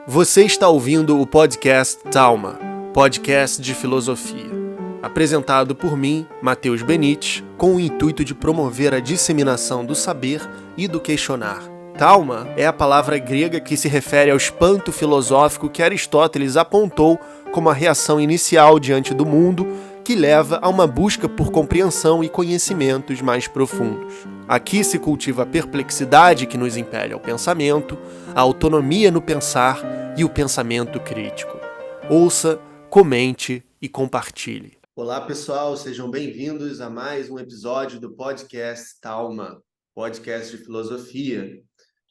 Você está ouvindo o podcast Talma, podcast de filosofia, apresentado por mim, Matheus Benites, com o intuito de promover a disseminação do saber e do questionar. Talma é a palavra grega que se refere ao espanto filosófico que Aristóteles apontou como a reação inicial diante do mundo que leva a uma busca por compreensão e conhecimentos mais profundos. Aqui se cultiva a perplexidade que nos impele ao pensamento, a autonomia no pensar e o pensamento crítico. Ouça, comente e compartilhe. Olá pessoal, sejam bem-vindos a mais um episódio do podcast Talma, podcast de filosofia.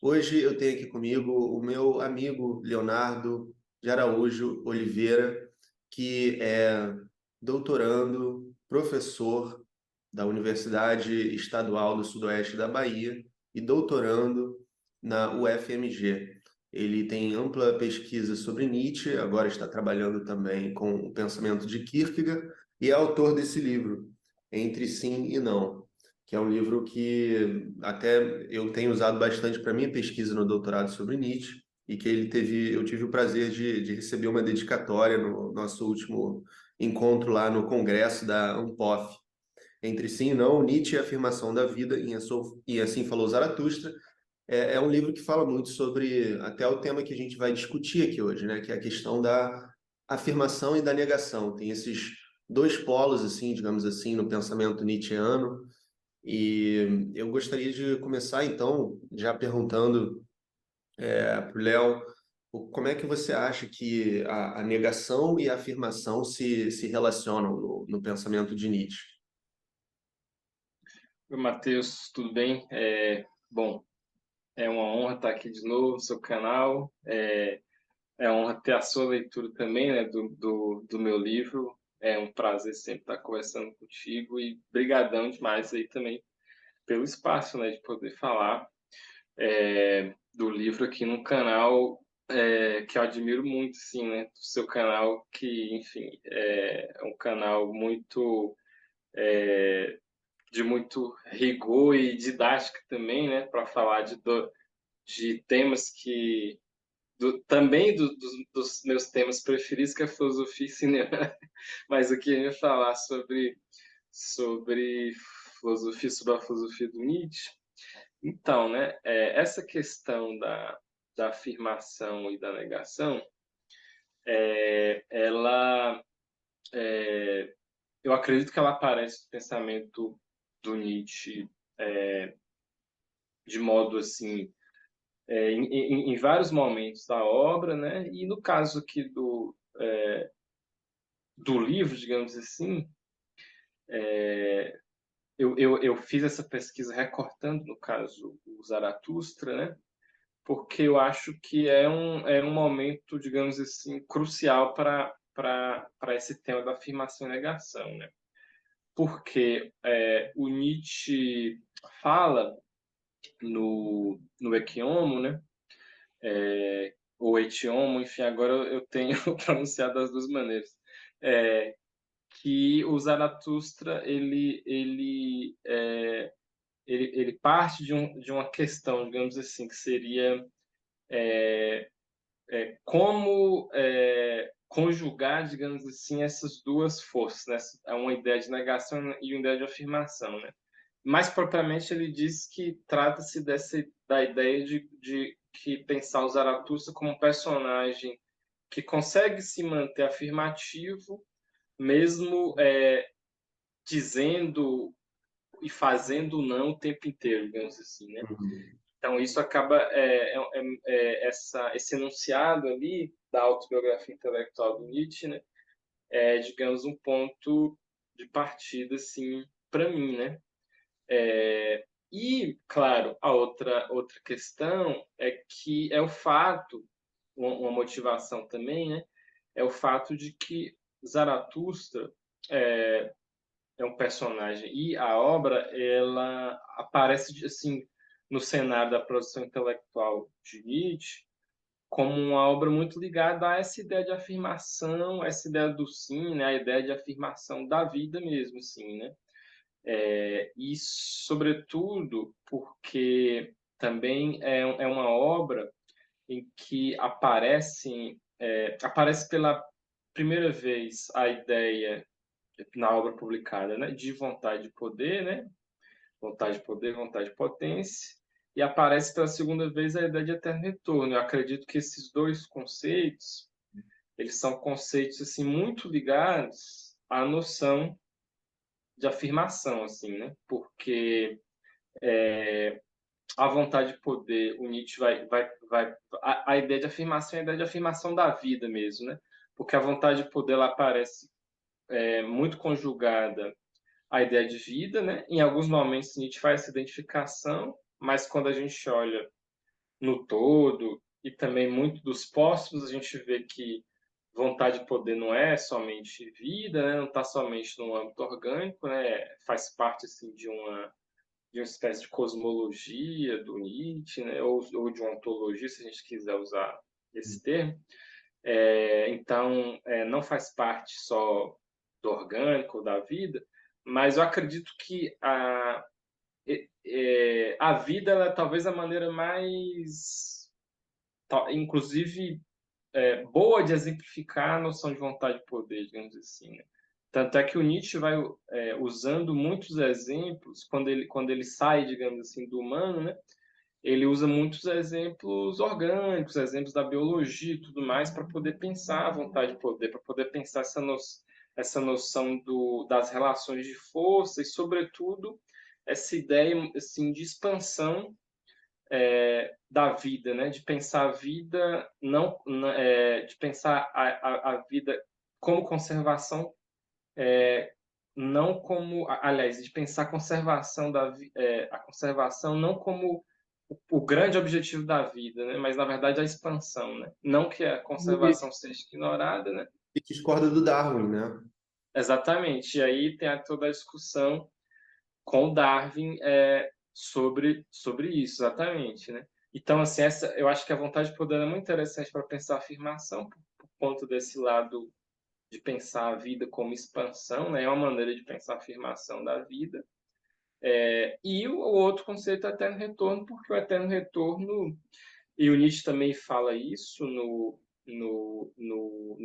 Hoje eu tenho aqui comigo o meu amigo Leonardo de Araújo Oliveira, que é doutorando, professor da Universidade Estadual do Sudoeste da Bahia e doutorando na UFMG. Ele tem ampla pesquisa sobre Nietzsche, agora está trabalhando também com o pensamento de Kierkegaard e é autor desse livro, Entre Sim e Não, que é um livro que até eu tenho usado bastante para minha pesquisa no doutorado sobre Nietzsche e que eu tive o prazer de receber uma dedicatória no nosso último encontro lá no congresso da Unpof. Entre Sim e Não, Nietzsche e a Afirmação da Vida, e Assim Falou Zaratustra, é um livro que fala muito sobre até o tema que a gente vai discutir aqui hoje, né? Que é a questão da afirmação e da negação. Tem esses dois polos, assim, digamos assim, no pensamento nietzschiano. E eu gostaria de começar, então, já perguntando para o Léo, como é que você acha que a negação e a afirmação se relacionam no pensamento de Nietzsche? Oi, Matheus, tudo bem? Bom, é uma honra estar aqui de novo no seu canal. É uma honra ter a sua leitura também, né, do meu livro. É um prazer sempre estar conversando contigo e brigadão demais aí também pelo espaço, né, de poder falar do livro aqui num canal que eu admiro muito, sim, né, do seu canal que, enfim, é um canal muito de muito rigor e didática também, né, para falar de temas que também dos meus temas preferidos, que é filosofia e cinema, mas aqui eu ia falar sobre filosofia, sobre a filosofia do Nietzsche. Então, né, essa questão da afirmação e da negação, ela, eu acredito que ela aparece no pensamento do Nietzsche de modo assim em vários momentos da obra, né? E no caso aqui do livro, digamos assim, eu fiz essa pesquisa recortando, no caso, o Zaratustra, né? Porque eu acho que é um momento, digamos assim, crucial para esse tema da afirmação e negação, né? Porque o Nietzsche fala no Equiomo, né? Ou Etiomo, enfim, agora eu tenho pronunciado das duas maneiras, é, que o Zaratustra ele parte de uma questão, digamos assim, que seria como conjugar, digamos assim, essas duas forças, né? Uma ideia de negação e uma ideia de afirmação, né? Mais propriamente, ele diz que trata-se da ideia de que pensar o Zaratustra como um personagem que consegue se manter afirmativo, mesmo dizendo e fazendo não o tempo inteiro, digamos assim, né? Uhum. Então, isso acaba, esse enunciado ali da autobiografia intelectual do Nietzsche, né? Digamos, um ponto de partida, assim, para mim, né? E, claro, a outra questão é que é o fato, uma motivação também, né? É o fato de que Zaratustra é um personagem e a obra ela aparece assim no cenário da produção intelectual de Nietzsche como uma obra muito ligada a essa ideia de afirmação, essa ideia do sim, né? A ideia de afirmação da vida mesmo, assim, né? E, sobretudo, porque também é uma obra em que aparece pela primeira vez a ideia na obra publicada, né, de vontade de poder, né, vontade de poder, vontade de potência, e aparece pela segunda vez a ideia de eterno retorno. Eu acredito que esses dois conceitos, eles são conceitos assim muito ligados à noção de afirmação, assim, né? Porque a vontade de poder, o Nietzsche vai a ideia de afirmação é a ideia de afirmação da vida mesmo, né? Porque a vontade de poder ela aparece muito conjugada à ideia de vida, né? Em alguns momentos Nietzsche faz essa identificação, mas quando a gente olha no todo e também muito dos postos, a gente vê que vontade de poder não é somente vida, né? Não está somente no âmbito orgânico, né? Faz parte assim de uma espécie de cosmologia do Nietzsche, né? Ou de uma ontologia, se a gente quiser usar esse termo. Então, não faz parte só do orgânico, da vida, mas eu acredito que a vida ela é talvez a maneira mais, inclusive, boa de exemplificar a noção de vontade de poder, digamos assim, né? Tanto é que o Nietzsche vai usando muitos exemplos, quando ele sai, digamos assim, do humano, né? Ele usa muitos exemplos orgânicos, exemplos da biologia e tudo mais, para poder pensar a vontade de poder, para poder pensar essa noção das relações de força e, sobretudo, essa ideia assim, de expansão da vida, né? De pensar a vida não, de pensar a vida como conservação, não como, aliás, de pensar a conservação a conservação não como o grande objetivo da vida, né? Mas na verdade a expansão, né? Não que a conservação seja ignorada, né? E discorda do Darwin, né? Exatamente. E aí tem toda a discussão com o Darwin sobre isso, exatamente, né? Então, assim, eu acho que a vontade de poder é muito interessante para pensar a afirmação, por conta desse lado de pensar a vida como expansão, né? É uma maneira de pensar a afirmação da vida. E o outro conceito é o eterno retorno, porque o eterno retorno, e o Nietzsche também fala isso no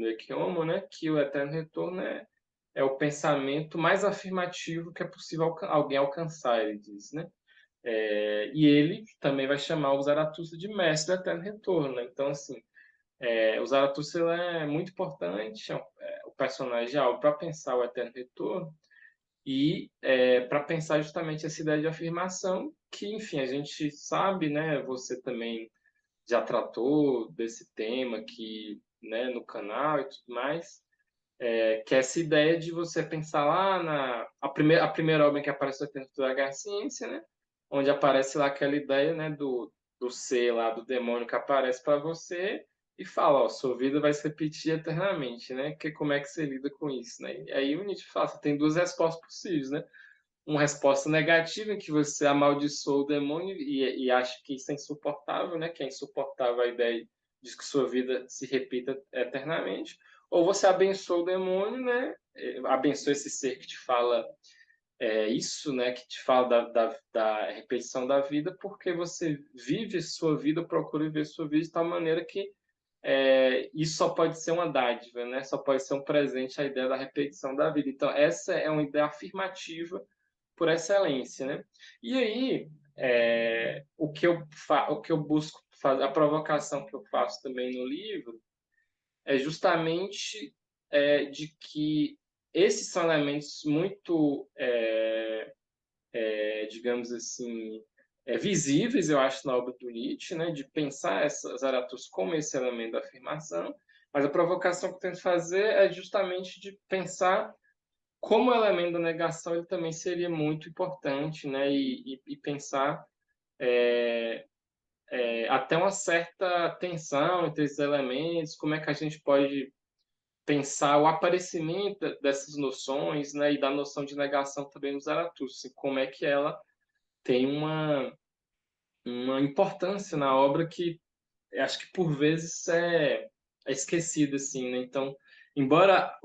Echihomo, né? Que o eterno retorno é o pensamento mais afirmativo que é possível alguém alcançar, ele diz, né? E ele também vai chamar o Zaratustra de mestre do eterno retorno, né? Então, assim, o Zaratustra é muito importante, o personagem é algo para pensar o eterno retorno e para pensar justamente essa ideia de afirmação que, enfim, a gente sabe, né? Você também já tratou desse tema aqui, né, no canal e tudo mais, que é essa ideia de você pensar lá a primeira obra que aparece no Tempo da Ciência, né? Onde aparece lá aquela ideia, né, do ser lá, do demônio que aparece para você e fala, ó, sua vida vai se repetir eternamente, né? Como é que você lida com isso, né? E aí o Nietzsche fala, você tem duas respostas possíveis, né? Uma resposta negativa em que você amaldiçoa o demônio e acha que isso é insuportável, né? Que é insuportável a ideia de que sua vida se repita eternamente. Ou você abençoa o demônio, né? Abençoa esse ser que te fala isso, né? Que te fala da repetição da vida, porque você vive sua vida, procura viver sua vida de tal maneira que isso só pode ser uma dádiva, né? Só pode ser um presente a ideia da repetição da vida. Então, essa é uma ideia afirmativa por excelência, né? E aí, o que eu busco fazer, a provocação que eu faço também no livro é justamente de que esses são elementos muito, digamos assim, visíveis, eu acho, na obra do Nietzsche, né? De pensar Zaratustra como esse elemento da afirmação, mas a provocação que eu tento fazer é justamente de pensar como elemento da negação ele também seria muito importante, né? E pensar até uma certa tensão entre esses elementos, como é que a gente pode pensar o aparecimento dessas noções, né? E da noção de negação também no Zaratustra, assim, como é que ela tem uma importância na obra que acho que por vezes é esquecida, assim, né? Então, embora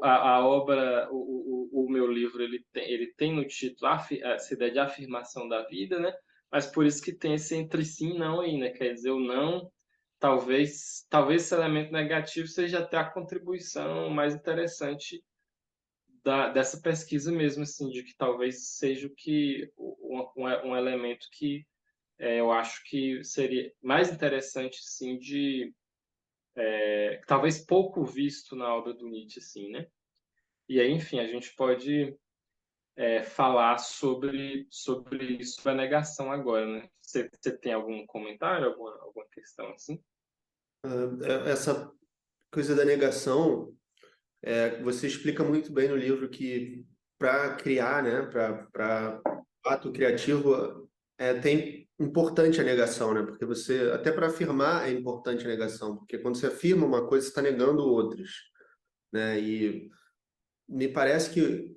a obra, o meu livro, ele tem no título essa ideia de afirmação da vida, né? Mas por isso que tem esse entre sim e não aí, né? Quer dizer, o não talvez esse elemento negativo seja até a contribuição mais interessante dessa pesquisa mesmo, assim, de que talvez seja o que um elemento que eu acho que seria mais interessante, assim, talvez pouco visto na obra do Nietzsche, assim, né? E aí, enfim, a gente pode falar sobre isso, sobre a negação agora, né? Você tem algum comentário, alguma questão assim? Essa coisa da negação, você explica muito bem no livro que para criar, né, para ato criativo, tem importante a negação, né? Porque você, até para afirmar é importante a negação, porque quando você afirma uma coisa, você está negando outras, né? E me parece que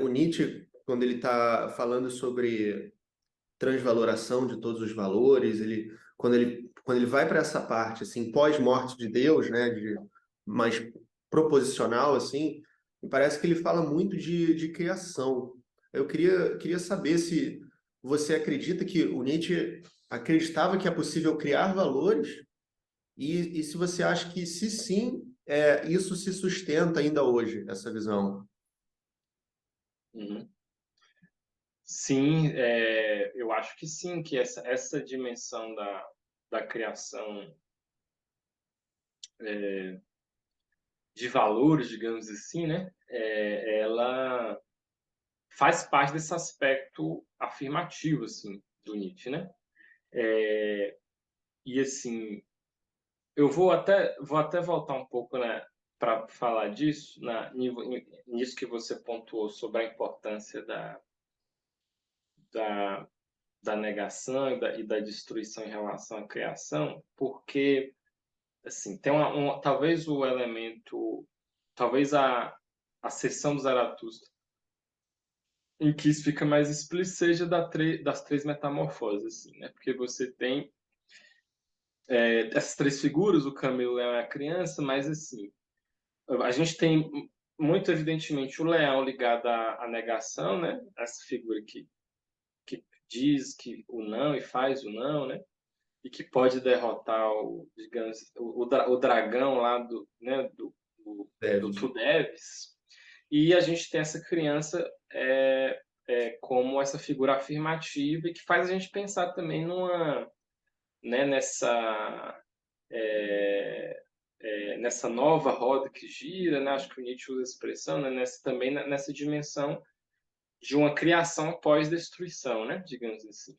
o Nietzsche, quando ele está falando sobre transvaloração de todos os valores, quando ele vai para essa parte assim, pós-morte de Deus, né, mais proposicional assim, me parece que ele fala muito de criação. Eu queria saber se você acredita que o Nietzsche acreditava que é possível criar valores e se você acha que, se sim, isso se sustenta ainda hoje, essa visão. Uhum. Sim, eu acho que sim, que essa dimensão da criação de valores, digamos assim, né? Ela faz parte desse aspecto afirmativo, assim, do Nietzsche, né? E assim, eu vou até voltar um pouco, né, para falar disso, nisso que você pontuou sobre a importância da, da negação e da destruição em relação à criação, porque assim, tem talvez o elemento, talvez a seção do Zaratustra em que isso fica mais explícito seja das três metamorfoses, assim, né? Porque você tem essas três figuras, o camelo, o leão e a criança, mas assim, a gente tem muito evidentemente o leão ligado à negação, né? Essa figura que diz que o não e faz o não, né? E que pode derrotar digamos, o dragão lá né, do David. Tudeves. E a gente tem essa criança como essa figura afirmativa e que faz a gente pensar também né, nessa nova roda que gira, né? Acho que o Nietzsche usa a expressão, né? Também nessa dimensão de uma criação após destruição, né? Digamos assim.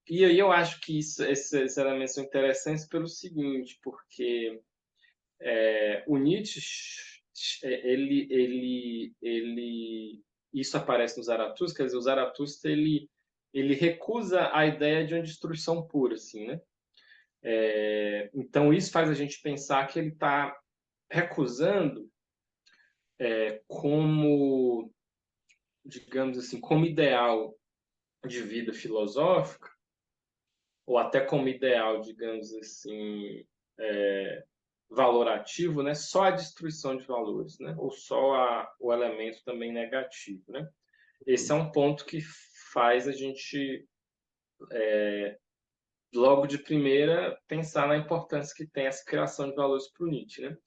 E aí eu acho que esses elementos são interessantes pelo seguinte, porque o Nietzsche, isso aparece no Zaratustra, quer dizer, o Zaratustra, ele recusa a ideia de uma destruição pura, assim, né? Então isso faz a gente pensar que ele está recusando como, digamos assim, como ideal de vida filosófica, ou até como ideal, digamos assim, valorativo, né? Só a destruição de valores, né? Ou só o elemento também negativo, né? Esse é um ponto que faz a gente, logo de primeira, pensar na importância que tem essa criação de valores para o Nietzsche, né?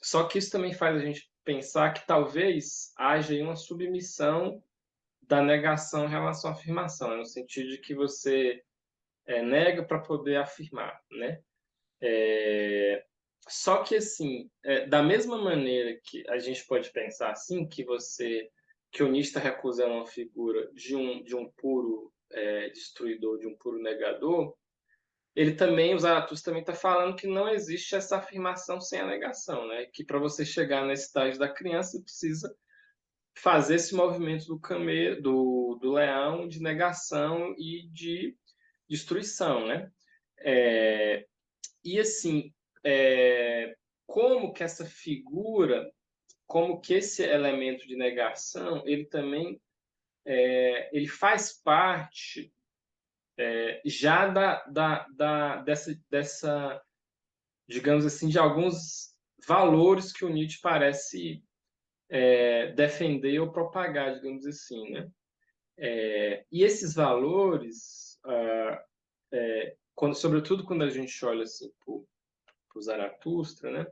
Só que isso também faz a gente pensar que talvez haja aí uma submissão da negação em relação à afirmação, né? No sentido de que você nega para poder afirmar, né? Só que assim, da mesma maneira que a gente pode pensar assim, que o Nietzsche está recusando uma figura de um puro destruidor, de um puro negador, o Zaratustra também está falando que não existe essa afirmação sem a negação, né? Que para você chegar nesse estágio da criança, você precisa fazer esse movimento do leão de negação e de destruição, né? E assim, como que essa figura, como que esse elemento de negação, ele também ele faz parte já dessa, digamos assim, de alguns valores que o Nietzsche parece defender ou propagar, digamos assim, né? E esses valores sobretudo quando a gente olha assim para o Zaratustra, né?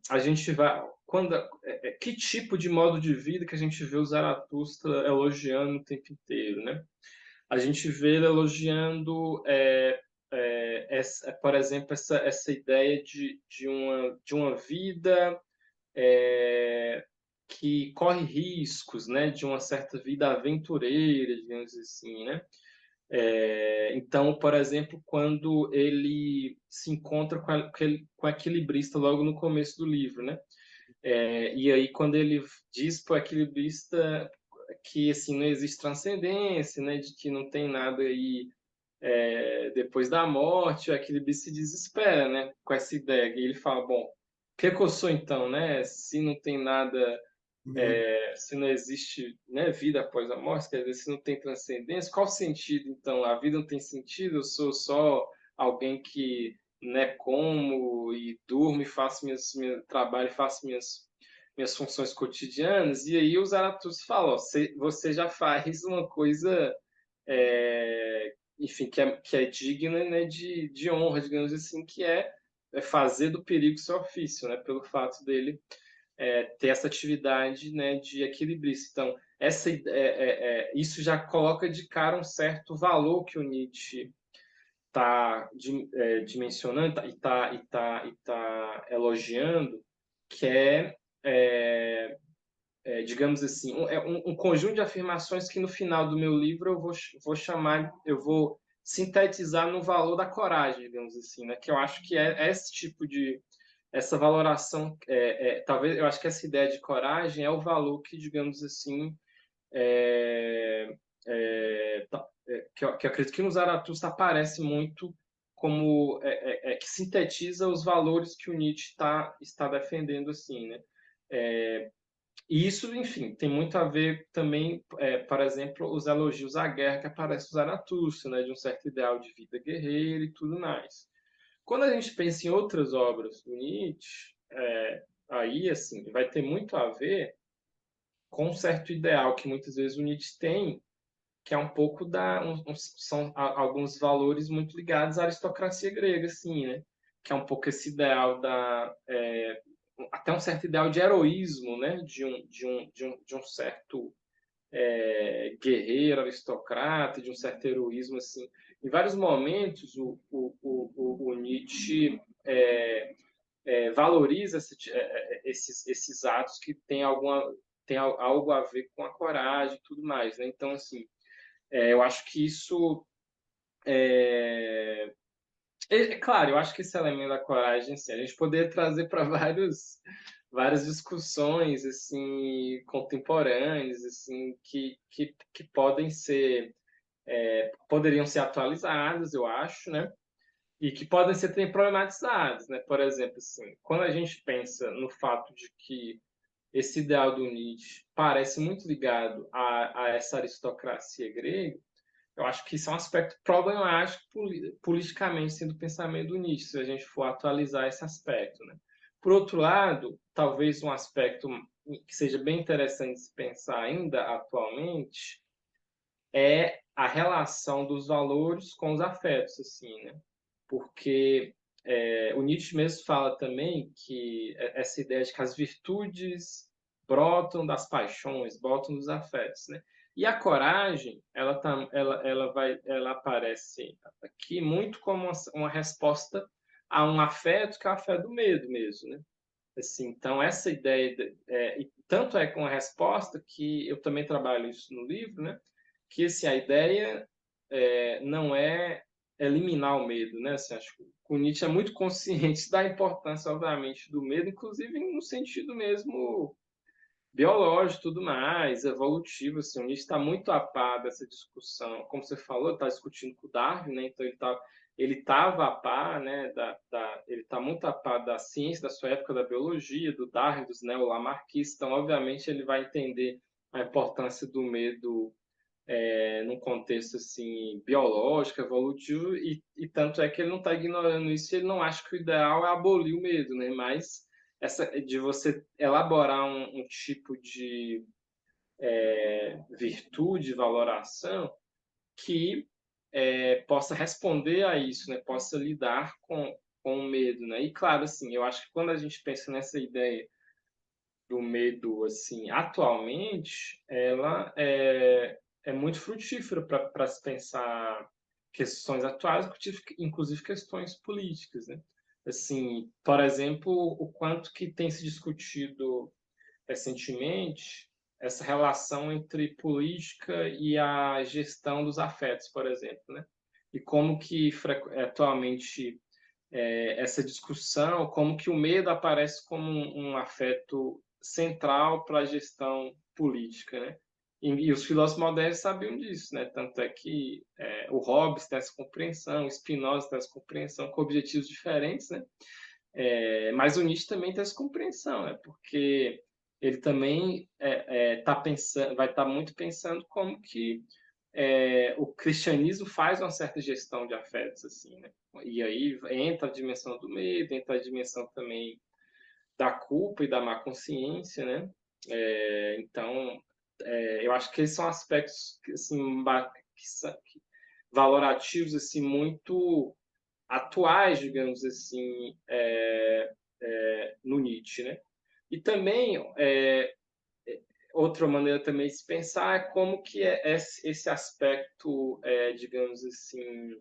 A gente vai que tipo de modo de vida que a gente vê o Zaratustra elogiando o tempo inteiro, né? A gente vê ele elogiando, por exemplo, essa ideia de uma vida que corre riscos, né? De uma certa vida aventureira, digamos assim, né? Então, por exemplo, quando ele se encontra com a equilibrista logo no começo do livro, né? E aí, quando ele diz para o equilibrista que assim não existe transcendência, né? De que não tem nada aí depois da morte, o equilibrista se desespera, né? Com essa ideia. E ele fala, bom, o que que eu sou então, né? Se não tem nada, Uhum. se não existe, né, vida após a morte, quer dizer, se não tem transcendência, qual o sentido então? A vida não tem sentido? Eu sou só alguém que, né, como e durmo e faço meu trabalho e faço minhas funções cotidianas? E aí o Zaratustra fala, ó, você já faz uma coisa, enfim, que é digna, né, de honra, digamos assim, que é fazer do perigo seu ofício, né, pelo fato dele ter essa atividade, né, de equilibrista. Então, isso já coloca de cara um certo valor que o Nietzsche está dimensionando e tá elogiando, que digamos assim, um conjunto de afirmações que no final do meu livro eu vou sintetizar no valor da coragem, digamos assim, né? Que eu acho que é esse tipo de essa valoração, talvez eu acho que essa ideia de coragem é o valor que, digamos assim, é, que eu acredito que no Zaratustra aparece muito como que sintetiza os valores que o Nietzsche está defendendo, assim, né? E isso, enfim, tem muito a ver também, por exemplo, os elogios à guerra que aparece no Zaratustra, né? De um certo ideal de vida guerreira e tudo mais. Quando a gente pensa em outras obras do Nietzsche, aí, assim, vai ter muito a ver com um certo ideal que muitas vezes o Nietzsche tem, que é um pouco são alguns valores muito ligados à aristocracia grega, assim, né? Que é um pouco esse ideal até um certo ideal de heroísmo, né? De um certo guerreiro, aristocrata, de um certo heroísmo, assim. Em vários momentos, o Nietzsche valoriza esses atos que tem algo a ver com a coragem e tudo mais, né? Então, assim, eu acho que isso claro, eu acho que esse elemento da coragem, assim, a gente poderia trazer para várias discussões assim contemporâneas, assim, que poderiam ser atualizadas, eu acho, né? E que podem ser também problematizadas, né? Por exemplo, assim, quando a gente pensa no fato de que esse ideal do Nietzsche parece muito ligado a essa aristocracia grega, eu acho que isso é um aspecto problemático politicamente sendo o pensamento do Nietzsche, se a gente for atualizar esse aspecto, né? Por outro lado, talvez um aspecto que seja bem interessante de se pensar ainda atualmente é a relação dos valores com os afetos, assim, né? Porque o Nietzsche mesmo fala também que essa ideia de que as virtudes brotam das paixões, brotam dos afetos, né? E a coragem, ela aparece aqui muito como uma resposta a um afeto que é o afeto do medo mesmo, né? Assim, então essa ideia, e tanto é com a resposta que eu também trabalho isso no livro, né? Que assim, a ideia não é eliminar o medo, né? Assim, acho que o Nietzsche é muito consciente da importância, obviamente, do medo, inclusive no sentido mesmo biológico, tudo mais, evolutivo. Assim, o Nietzsche está muito a par dessa discussão. Como você falou, está discutindo com o Darwin, né? Então ele estava a par, né? Ele está muito a par da ciência da sua época da biologia, do Darwin, dos neo-lamarckistas. Então, obviamente, ele vai entender a importância do medo num contexto assim biológico, evolutivo, e tanto é que ele não está ignorando isso, ele não acha que o ideal é abolir o medo, né? Mas essa de você elaborar um tipo de virtude, valoração que possa responder a isso, né? Possa lidar com o medo, né? E claro, assim, eu acho que quando a gente pensa nessa ideia do medo, assim, atualmente, ela é muito frutífera para se pensar questões atuais, inclusive questões políticas, né? Assim, por exemplo, o quanto que tem se discutido recentemente essa relação entre política e a gestão dos afetos, por exemplo, né? E como que atualmente essa discussão, como que o medo aparece como um afeto central para a gestão política, né? E os filósofos modernos sabiam disso, né? Tanto é que o Hobbes tem essa compreensão, o Spinoza tem essa compreensão, com objetivos diferentes, né? Mas o Nietzsche também tem essa compreensão, né? Porque ele também vai estar muito pensando como que o cristianismo faz uma certa gestão de afetos, assim, né? E aí entra a dimensão do medo, entra a dimensão também da culpa e da má consciência, né? Então, eu acho que esses são aspectos assim, valorativos assim muito atuais, digamos assim, no Nietzsche, né? E também outra maneira também de se pensar é como que esse aspecto, digamos assim,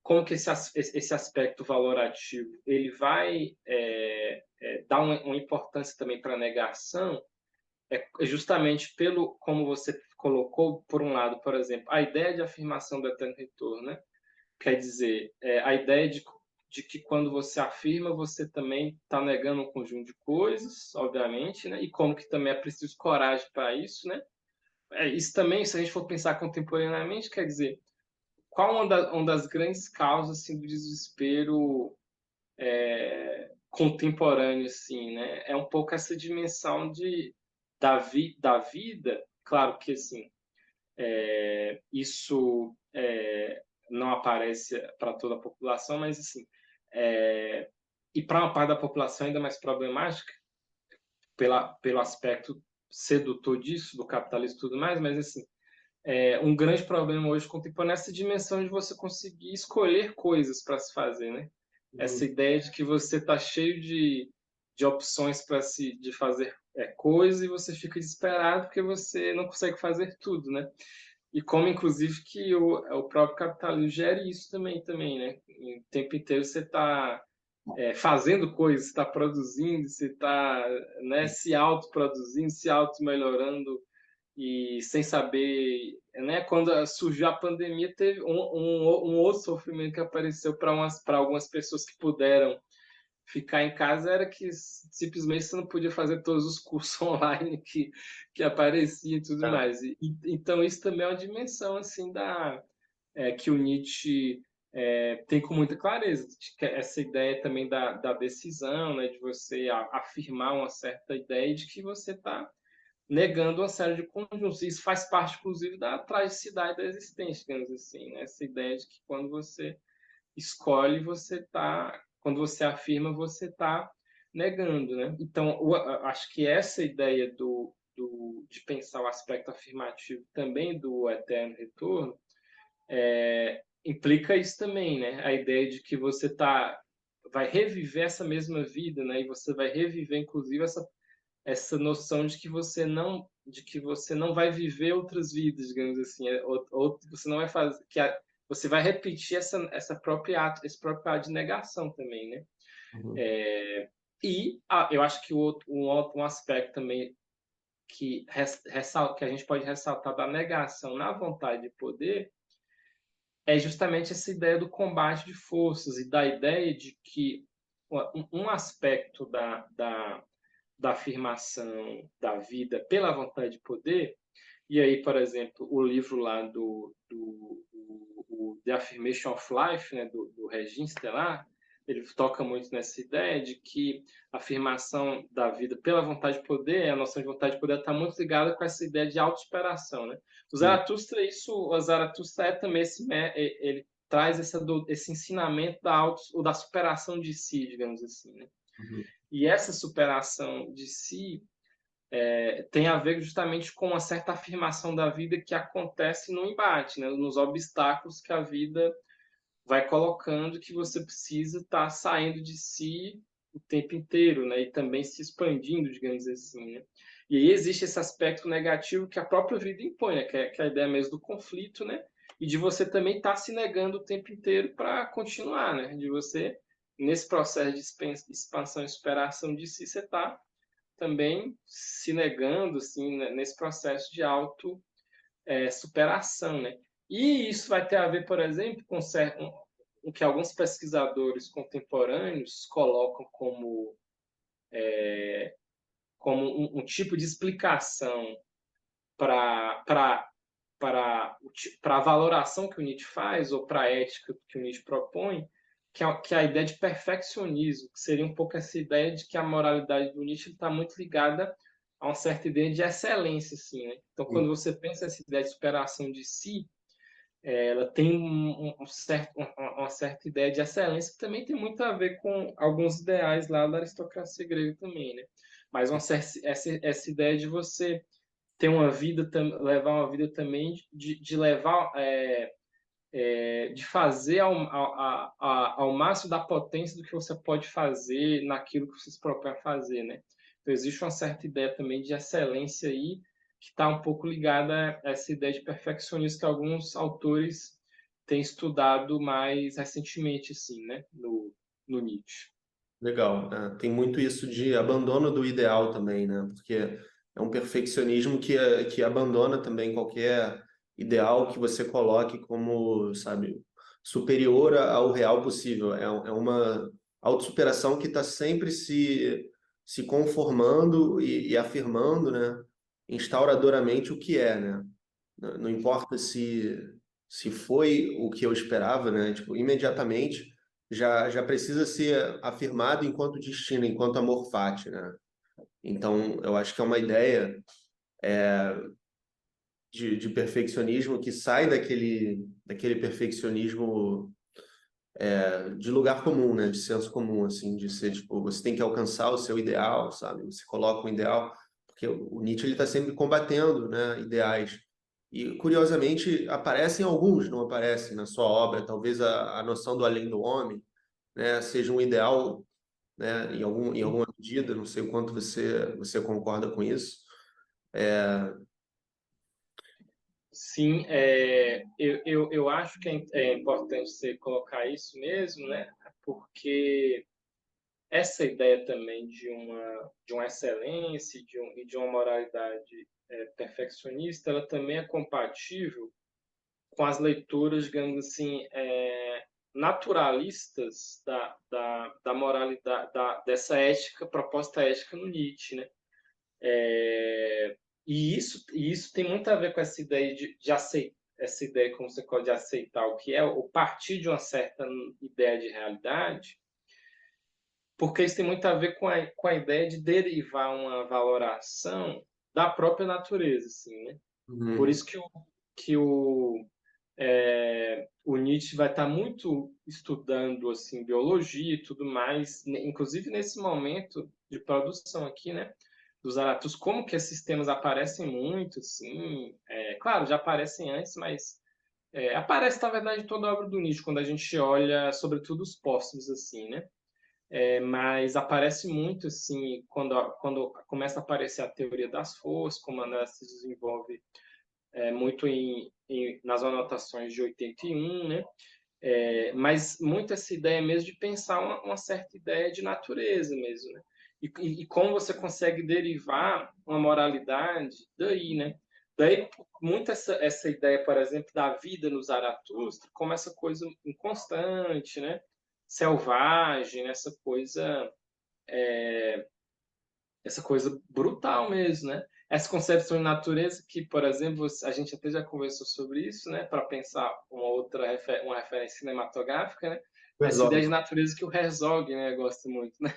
como que esse aspecto valorativo ele vai dar uma importância também para a negação, justamente pelo, como você colocou, por um lado, por exemplo, a ideia de afirmação do eterno retorno, né? Quer dizer, a ideia de que quando você afirma, você também está negando um conjunto de coisas, obviamente, né? E como que também é preciso coragem para isso, né? Isso também, se a gente for pensar contemporaneamente, quer dizer, qual uma das grandes causas assim, do desespero contemporâneo, assim, né? É um pouco essa dimensão da vida, claro que assim, isso não aparece para toda a população, mas assim, e para uma parte da população ainda mais problemática, pelo aspecto sedutor disso, do capitalismo e tudo mais, mas assim, um grande problema hoje contemporâneo é essa dimensão de você conseguir escolher coisas para se fazer, né? Essa ideia de que você está cheio de opções de fazer coisas e você fica desesperado porque você não consegue fazer tudo, né? E como, inclusive, que o próprio capitalismo gere isso também, né? O tempo inteiro você está fazendo coisas, você está produzindo, você está, né, se autoproduzindo, se auto-melhorando e sem saber, né? Quando surgiu a pandemia, teve um outro sofrimento que apareceu para algumas pessoas que puderam ficar em casa, era que simplesmente você não podia fazer todos os cursos online que apareciam e tudo mais. Então, isso também é uma dimensão, assim, que o Nietzsche tem com muita clareza, que essa ideia também da decisão, né, de você afirmar uma certa ideia de que você está negando uma série de conjuntos. Isso faz parte, inclusive, da tragicidade da existência, digamos assim, né? Essa ideia de que quando você escolhe, quando você afirma, você está negando, né? Então, acho que essa ideia de pensar o aspecto afirmativo também do eterno retorno implica isso também, né? A ideia de que você vai reviver essa mesma vida, né? E você vai reviver, inclusive, essa noção de que você não vai viver outras vidas, digamos assim, ou você não vai fazer você vai repetir esse próprio ato de negação também, né? Eu acho que um aspecto também que a gente pode ressaltar da negação na vontade de poder é justamente essa ideia do combate de forças e da ideia de que um aspecto da afirmação da vida pela vontade de poder. E aí, por exemplo, o livro lá o The Affirmation of Life, né, do Regin Stellar, ele toca muito nessa ideia de que a afirmação da vida pela vontade de poder, a noção de vontade de poder está muito ligada com essa ideia de autossuperação, né? O Zaratustra também ele traz esse ensinamento da superação de si, digamos assim, né? E essa superação de si tem a ver justamente com uma certa afirmação da vida que acontece no embate, né? Nos obstáculos que a vida vai colocando, que você precisa estar saindo de si o tempo inteiro, né? E também se expandindo, digamos assim, né? E aí existe esse aspecto negativo que a própria vida impõe, né? Que é a ideia mesmo do conflito, né? E de você também estar se negando o tempo inteiro para continuar, né? De você, nesse processo de expansão e superação de si, você está também se negando, assim, né? Nesse processo de superação, né? E isso vai ter a ver, por exemplo, com o que alguns pesquisadores contemporâneos colocam como um tipo de explicação para a valoração que o Nietzsche faz, ou para a ética que o Nietzsche propõe, que é a ideia de perfeccionismo, que seria um pouco essa ideia de que a moralidade do Nietzsche está muito ligada a uma certa ideia de excelência, assim, né? Então, quando você pensa essa ideia de superação de si, ela tem uma certa ideia de excelência, que também tem muito a ver com alguns ideais lá da aristocracia grega também, né? Mas essa ideia de você ter uma vida, levar uma vida também de levar, de fazer ao máximo da potência do que você pode fazer naquilo que você se propõe a fazer, né? Então, existe uma certa ideia também de excelência aí, que está um pouco ligada a essa ideia de perfeccionismo que alguns autores têm estudado mais recentemente, assim, né? No Nietzsche. Legal, né? Tem muito isso de abandono do ideal também, né? Porque é um perfeccionismo que abandona também qualquer ideal que você coloque como, sabe, superior ao real possível. É uma autossuperação que está sempre se conformando e afirmando, né? Instauradoramente o que é, né? Não importa se foi o que eu esperava, né? Tipo, imediatamente já precisa ser afirmado enquanto destino, enquanto amor fati, né? Então, eu acho que é uma ideia de perfeccionismo que sai daquele perfeccionismo de lugar comum, né? De senso comum, assim, de ser, tipo, você tem que alcançar o seu ideal, sabe? Você coloca um ideal, porque o Nietzsche ele está sempre combatendo, né? Ideais. E, curiosamente, aparecem alguns, não aparecem na sua obra. Talvez a noção do além do homem, né, seja um ideal, né, em alguma medida, não sei o quanto você concorda com isso. Sim, eu acho que é importante você colocar isso mesmo, né? Porque essa ideia também de uma excelência e de uma moralidade perfeccionista, ela também é compatível com as leituras, digamos assim, naturalistas da moralidade, dessa ética, proposta ética no Nietzsche, né? E isso tem muito a ver com essa ideia de aceitar, essa ideia, como você pode aceitar o que é, ou partir de uma certa ideia de realidade, porque isso tem muito a ver com a ideia de derivar uma valoração da própria natureza, assim, né? Por Uhum. isso que o Nietzsche vai estar muito estudando assim biologia e tudo mais, inclusive nesse momento de produção aqui, né, dos Zaratustra, como que esses temas aparecem muito, assim, claro, já aparecem antes, mas aparece na verdade em toda a obra do Nietzsche quando a gente olha, sobretudo os póstumos, assim, né? Mas aparece muito assim quando começa a aparecer a teoria das forças, como ela se desenvolve muito nas anotações de 81, né? Mas muito essa ideia mesmo de pensar uma certa ideia de natureza mesmo, né? E como você consegue derivar uma moralidade daí, né? Daí, muito essa ideia, por exemplo, da vida no Zaratustra, como essa coisa inconstante, né? Selvagem, né? Essa coisa brutal mesmo, né? Essa concepção de natureza que, por exemplo, a gente até já conversou sobre isso, né? Para pensar uma referência cinematográfica, né? Essa ideia de Exótico. natureza que o Herzog, né, gosta muito, né?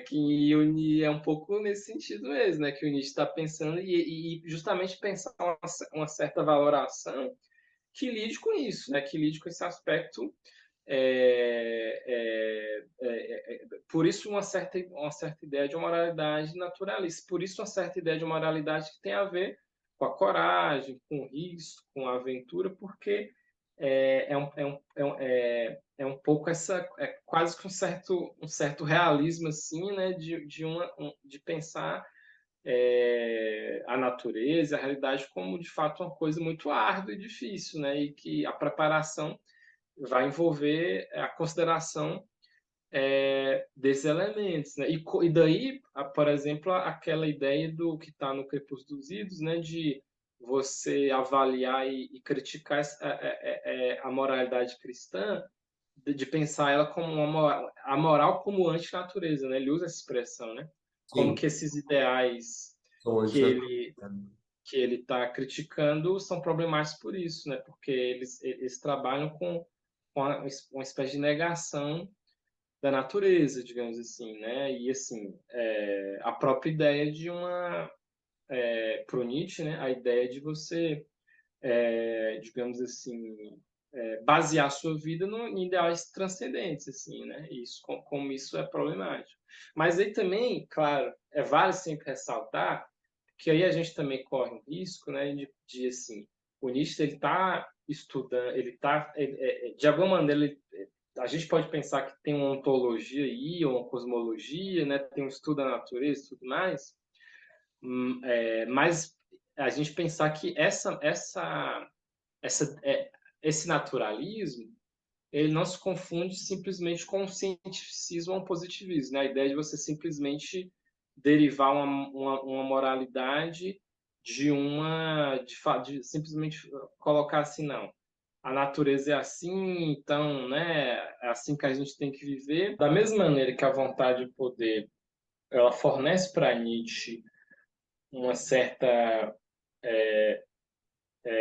Que é um pouco nesse sentido mesmo, né? Que o Nietzsche está pensando e justamente pensar uma certa valoração que lide com isso, né? Que lide com esse aspecto por isso uma certa ideia de uma moralidade naturalista, por isso uma certa ideia de uma moralidade que tem a ver com a coragem, com o risco, com a aventura, porque é um pouco quase que um certo realismo assim, né, de pensar a natureza, a realidade como de fato uma coisa muito árdua e difícil, né, e que a preparação vai envolver a consideração desses elementos, né? E daí, por exemplo, aquela ideia do que está no Crepúsculo dos Idos, né, de você avaliar e criticar a moralidade cristã, de pensar ela como a moral como antinatureza, né? Ele usa essa expressão, né? Como Sim, que esses ideais são que antinaturais. ele está criticando são problemáticos por isso, né? Porque eles trabalham com uma espécie de negação da natureza, digamos assim, né? E assim, a própria ideia de para o Nietzsche, né? A ideia de você, digamos assim, basear a sua vida em ideais transcendentes, assim, né? Isso, como isso é problemático. Mas aí também, claro, vale sempre ressaltar que aí a gente também corre um risco, né? De assim, o Nietzsche ele está estudando, de alguma maneira a gente pode pensar que tem uma ontologia aí, ou uma cosmologia, né? Tem um estudo da natureza e tudo mais, mas a gente pensar que essa, esse naturalismo ele não se confunde simplesmente com o cientificismo ou o positivismo, né? A ideia de você simplesmente derivar uma moralidade de simplesmente colocar assim, não. A natureza é assim, então, né, é assim que a gente tem que viver. Da mesma maneira que a vontade de poder, ela fornece para Nietzsche uma certa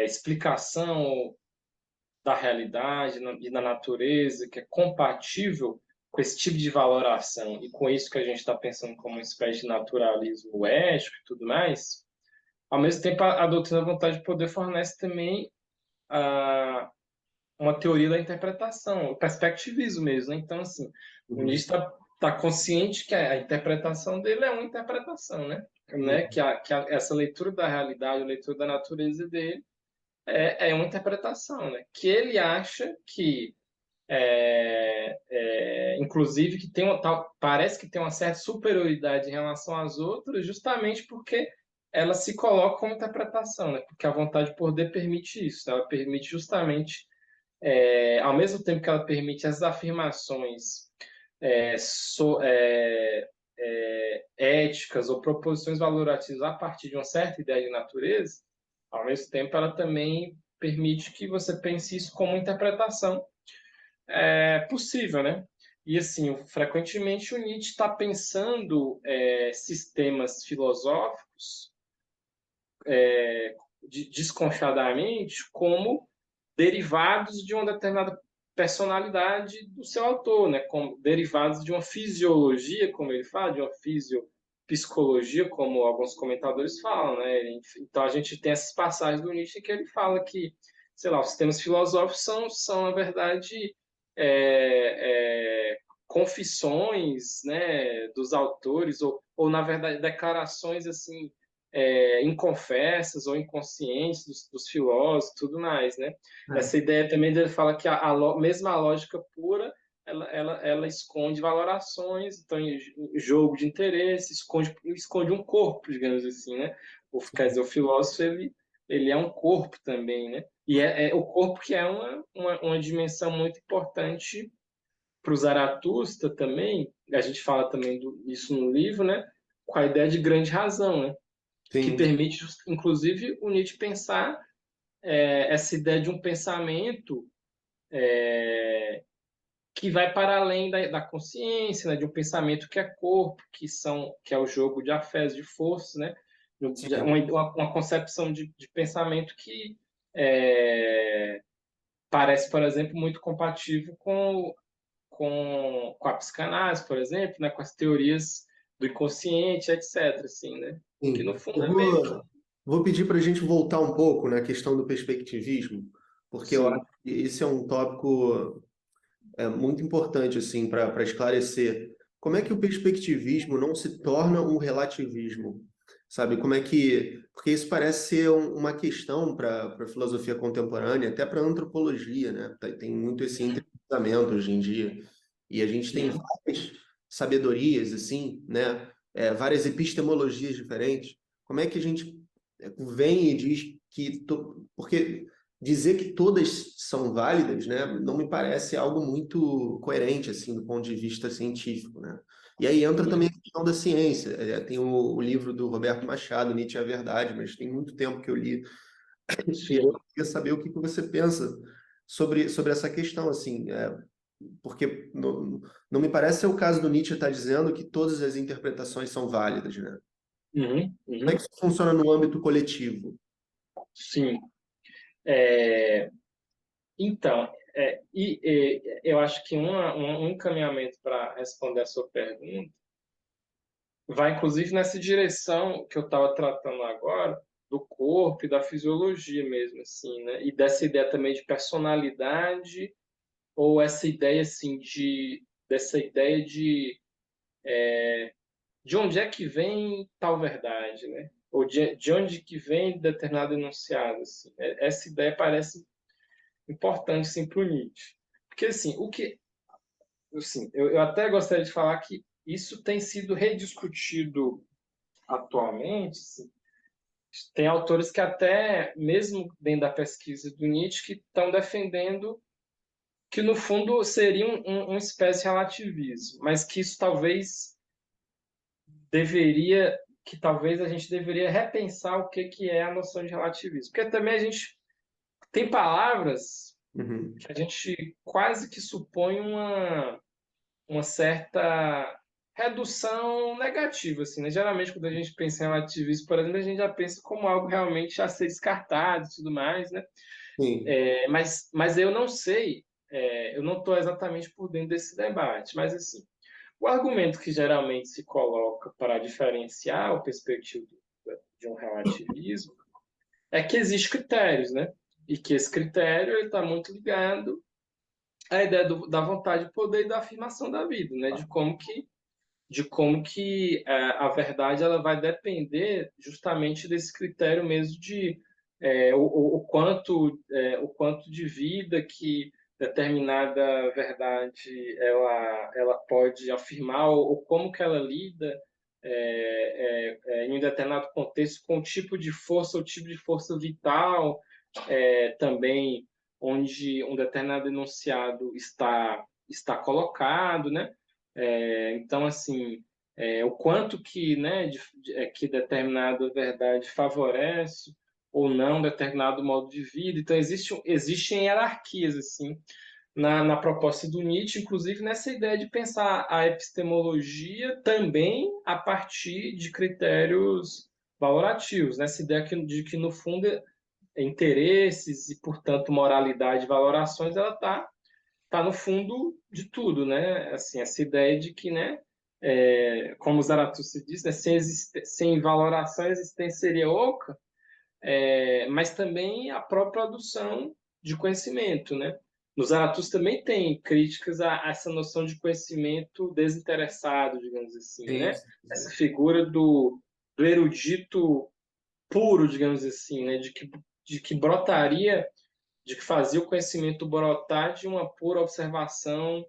explicação da realidade e da natureza que é compatível com esse tipo de valoração e com isso que a gente está pensando como uma espécie de naturalismo ético e tudo mais, ao mesmo tempo a doutrina da vontade de poder fornece também uma teoria da interpretação, o perspectivismo mesmo, né? Então, assim, o Nietzsche está consciente que a interpretação dele é uma interpretação, né? Essa leitura da realidade, a leitura da natureza dele é uma interpretação, né? Que ele acha que, inclusive, que parece que tem uma certa superioridade em relação às outras, justamente porque ela se coloca como interpretação, né? Porque a vontade de poder permite isso, né? Ela permite justamente, ao mesmo tempo que ela permite as afirmações éticas ou proposições valorativas a partir de uma certa ideia de natureza, ao mesmo tempo ela também permite que você pense isso como interpretação possível, né? E assim, frequentemente o Nietzsche está pensando sistemas filosóficos desconchadamente como derivados de uma determinada personalidade do seu autor, né? Como derivados de uma fisiologia, como ele fala, de uma fisiopsicologia, como alguns comentadores falam, né? Então a gente tem essas passagens do Nietzsche que ele fala que, sei lá, os sistemas filosóficos são na verdade, confissões, né, dos autores ou na verdade declarações assim inconfessas ou inconscientes dos filósofos, tudo mais, né? Essa ideia também dele fala que mesmo a lógica pura ela esconde valorações, então jogo de interesse, esconde um corpo, digamos assim, né? Quer dizer, o filósofo ele é um corpo também, né? E é o corpo que é uma dimensão muito importante para o Zaratustra também. A gente fala também isso no livro, né? Com a ideia de grande razão, né? Que Sim, permite, inclusive, o Nietzsche pensar essa ideia de um pensamento que vai para além da consciência, né? De um pensamento que é corpo, que é o jogo de afetos, de forças, né? sim. Uma concepção de pensamento que parece, por exemplo, muito compatível com a psicanálise, por exemplo, né? Com as teorias do inconsciente, etc. Assim, né? Que no Sim. fundo Eu é meio que vou pedir para a gente voltar um pouco na questão do perspectivismo, porque eu acho sim, que esse é um tópico muito importante assim para esclarecer. Como é que o perspectivismo não se torna um relativismo? Sabe, como é que... Porque isso parece ser uma questão para a filosofia contemporânea, até para a antropologia, né? Tem muito esse entrevestamento hoje em dia. E a gente tem Uhum. várias sabedorias, assim, né? Várias epistemologias diferentes. Como é que a gente vem e diz que... Porque dizer que todas são válidas, né, não me parece algo muito coerente, assim, do ponto de vista científico, né? E aí entra também a questão da ciência. Tem o livro do Roberto Machado, Nietzsche é a Verdade, mas tem muito tempo que eu li. E eu Sim. queria saber o que você pensa sobre essa questão, assim, porque não me parece ser o caso do Nietzsche estar dizendo que todas as interpretações são válidas, né? Uhum, Como é que uhum. isso funciona no âmbito coletivo? Sim. É, então, eu acho que um encaminhamento para responder a sua pergunta vai, inclusive, nessa direção que eu estava tratando agora, do corpo e da fisiologia mesmo, assim, né? E dessa ideia também de personalidade, ou essa ideia, assim, dessa ideia de onde é que vem tal verdade, né? Ou de onde que vem determinado enunciado, assim. Essa ideia parece importante, sim, para o Nietzsche. Porque, assim, eu até gostaria de falar que isso tem sido rediscutido atualmente, assim. Tem autores que até, mesmo dentro da pesquisa do Nietzsche, que estão defendendo que, no fundo, seria uma espécie de relativismo, mas que isso talvez a gente deveria repensar o que é a noção de relativismo. Porque também a gente tem palavras Uhum. que a gente quase que supõe uma certa redução negativa, assim, né? Geralmente, quando a gente pensa em relativismo, por exemplo, a gente já pensa como algo realmente a ser descartado e tudo mais, né? Sim. Mas eu não sei, eu não estou exatamente por dentro desse debate, mas assim, o argumento que geralmente se coloca para diferenciar o perspectivo de um relativismo é que existem critérios, né? E que esse critério está muito ligado à ideia da vontade de poder e da afirmação da vida, né? De como que a verdade ela vai depender justamente desse critério mesmo de o quanto de vida que determinada verdade ela pode afirmar ou como que ela lida em um determinado contexto com o tipo de força, o tipo de força vital também onde um determinado enunciado está colocado, né? Então, assim, o quanto que, né, que determinada verdade favorece ou não determinado modo de vida. Então, existem hierarquias, assim, na proposta do Nietzsche, inclusive nessa ideia de pensar a epistemologia também a partir de critérios valorativos, nessa ideia de que no fundo, interesses e, portanto, moralidade e valorações, ela tá no fundo de tudo, né? Assim, essa ideia de que, né, como Zaratustra diz, né, sem valoração a existência seria oca, mas também a própria produção de conhecimento, né? No Zaratustra também tem críticas a essa noção de conhecimento desinteressado, digamos assim, Sim, né? sim, Essa sim. figura do erudito puro, digamos assim, né? De que brotaria, de que fazia o conhecimento brotar de uma pura observação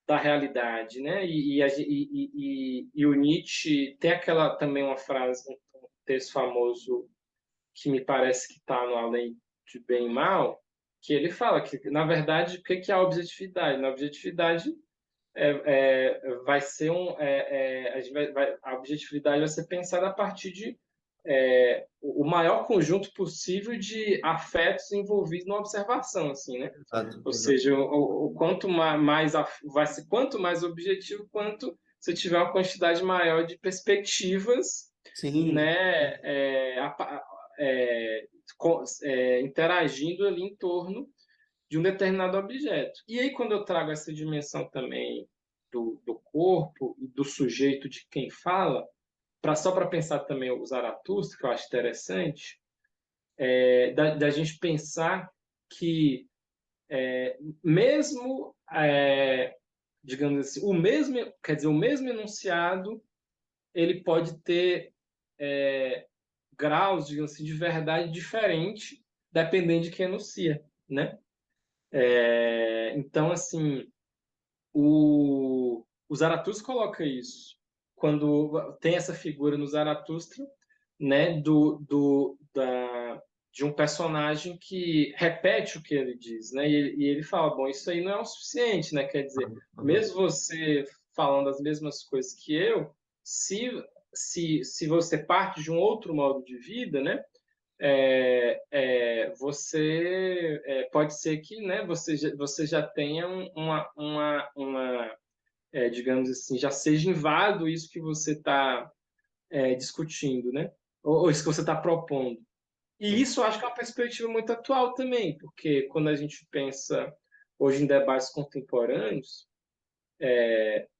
da realidade, né? E o Nietzsche tem aquela também uma frase, um texto famoso que me parece que está no Além de Bem e Mal, que ele fala que, na verdade, o que é a objetividade? Na objetividade vai ser a objetividade vai ser pensada a partir de o maior conjunto possível de afetos envolvidos na observação, assim, né? Exato, Ou exato. seja, o quanto mais vai ser quanto mais objetivo, quanto você tiver uma quantidade maior de perspectivas, Sim, né, é, interagindo ali em torno de um determinado objeto. E aí, quando eu trago essa dimensão também do corpo e do sujeito de quem fala, só para pensar também o Zaratustra, que eu acho interessante, da gente pensar que mesmo, digamos assim, o mesmo enunciado, ele pode ter graus, digamos assim, de verdade diferente, dependendo de quem enuncia, né? Então, assim, o Zaratustra coloca isso. Quando tem essa figura no Zaratustra, né, de um personagem que repete o que ele diz, né? E ele fala, bom, isso aí não é o suficiente, né? Quer dizer, mesmo você falando as mesmas coisas que eu, se você parte de um outro modo de vida, né? Pode ser que, né, você já tenha digamos assim, já seja inválido isso que você está discutindo, né? Ou isso que você está propondo. E isso eu acho que é uma perspectiva muito atual também, porque quando a gente pensa hoje em debates contemporâneos,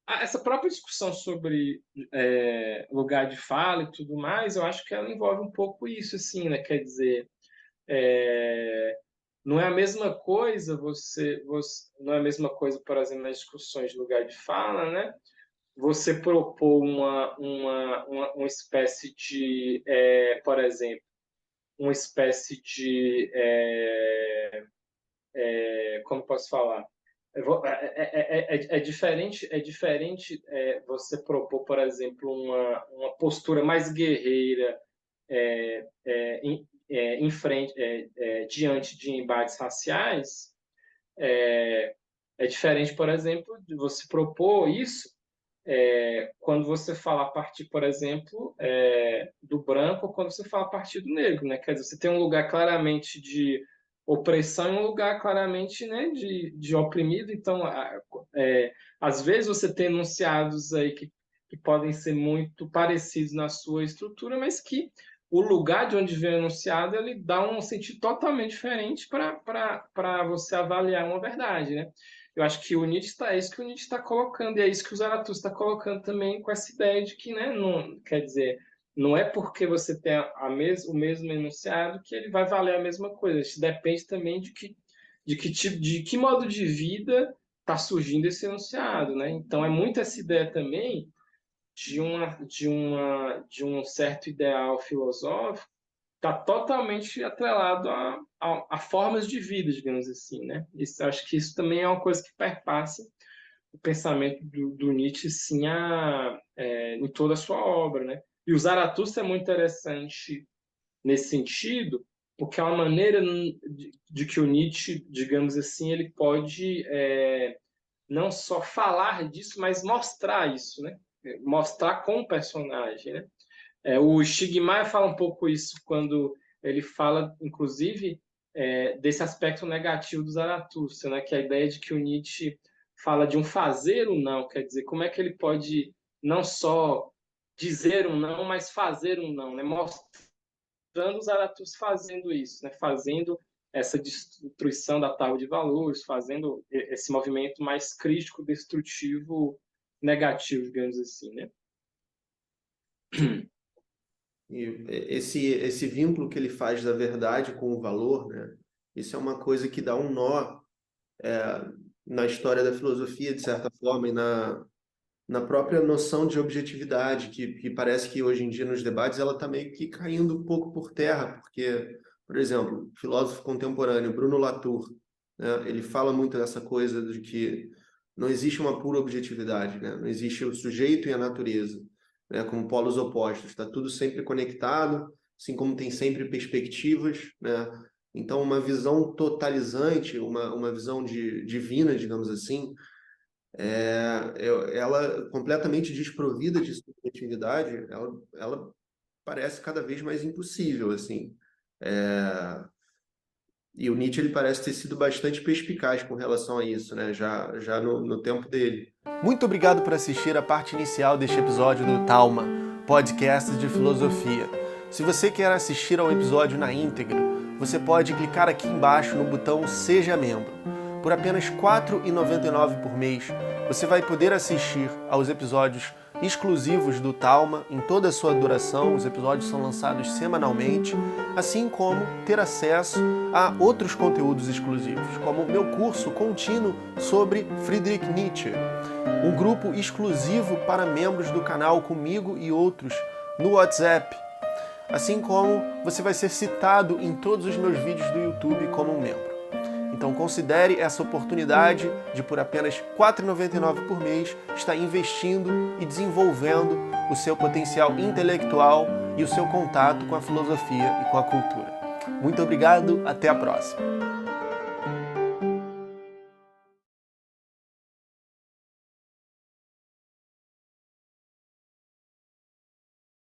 essa própria discussão sobre lugar de fala e tudo mais, eu acho que ela envolve um pouco isso, assim, né? Quer dizer, não é a mesma coisa não é a mesma coisa, por exemplo, nas discussões de lugar de fala, né? Você propor uma espécie de, por exemplo, uma espécie de, como posso falar? É diferente você propor, por exemplo, uma postura mais guerreira em frente, diante de embates raciais. É diferente, por exemplo, de você propor isso quando você fala a partir, por exemplo, do branco, ou quando você fala a partir do negro, né? Quer dizer, você tem um lugar claramente de opressão e um lugar claramente, né, de oprimido. Então, às vezes você tem enunciados aí que podem ser muito parecidos na sua estrutura, mas que o lugar de onde vem o enunciado ele dá um sentido totalmente diferente para você avaliar uma verdade, né? Eu acho que é isso que o Nietzsche está colocando, e é isso que o Zaratustra está colocando também com essa ideia de que, né, não, quer dizer, não é porque você tem o mesmo enunciado que ele vai valer a mesma coisa. Isso depende também de que modo de vida está surgindo esse enunciado, né? Então é muito essa ideia também de um certo ideal filosófico está totalmente atrelado a formas de vida, digamos assim, né? Acho que isso também é uma coisa que perpassa o pensamento do Nietzsche, sim, em toda a sua obra, né? E o Zaratustra é muito interessante nesse sentido, porque é uma maneira de que o Nietzsche, digamos assim, ele pode não só falar disso, mas mostrar isso, né? Mostrar com o personagem, né? O Stigmaier fala um pouco isso quando ele fala, inclusive, desse aspecto negativo do Zaratustra, né? Que é a ideia de que o Nietzsche fala de um fazer um não, quer dizer, como é que ele pode não só dizer um não, mas fazer um não, né? Mostrando o Zaratustra fazendo isso, né? Fazendo essa destruição da tábua de valores, fazendo esse movimento mais crítico, destrutivo, negativo, digamos assim, né? E esse vínculo que ele faz da verdade com o valor, né? Isso é uma coisa que dá um nó na história da filosofia, de certa forma, e na própria noção de objetividade, que parece que hoje em dia nos debates ela está meio que caindo um pouco por terra, porque, por exemplo, o filósofo contemporâneo Bruno Latour, né, ele fala muito dessa coisa de que não existe uma pura objetividade, né? Não existe o sujeito e a natureza, né, como polos opostos, está tudo sempre conectado, assim como tem sempre perspectivas, né? Então, uma visão totalizante, uma visão divina, digamos assim, ela completamente desprovida de subjetividade, ela parece cada vez mais impossível, assim. E o Nietzsche ele parece ter sido bastante perspicaz com relação a isso, né? Já no tempo dele. Muito obrigado por assistir a parte inicial deste episódio do Talma, podcast de filosofia. Se você quer assistir ao episódio na íntegra, você pode clicar aqui embaixo no botão Seja Membro. Por apenas R$ 4,99 por mês, você vai poder assistir aos episódios exclusivos do Talma em toda a sua duração. Os episódios são lançados semanalmente, assim como ter acesso a outros conteúdos exclusivos, como o meu curso contínuo sobre Friedrich Nietzsche, um grupo exclusivo para membros do canal comigo e outros no WhatsApp, assim como você vai ser citado em todos os meus vídeos do YouTube como um membro. Então considere essa oportunidade de, por apenas R$ 4,99 por mês, estar investindo e desenvolvendo o seu potencial intelectual e o seu contato com a filosofia e com a cultura. Muito obrigado, até a próxima!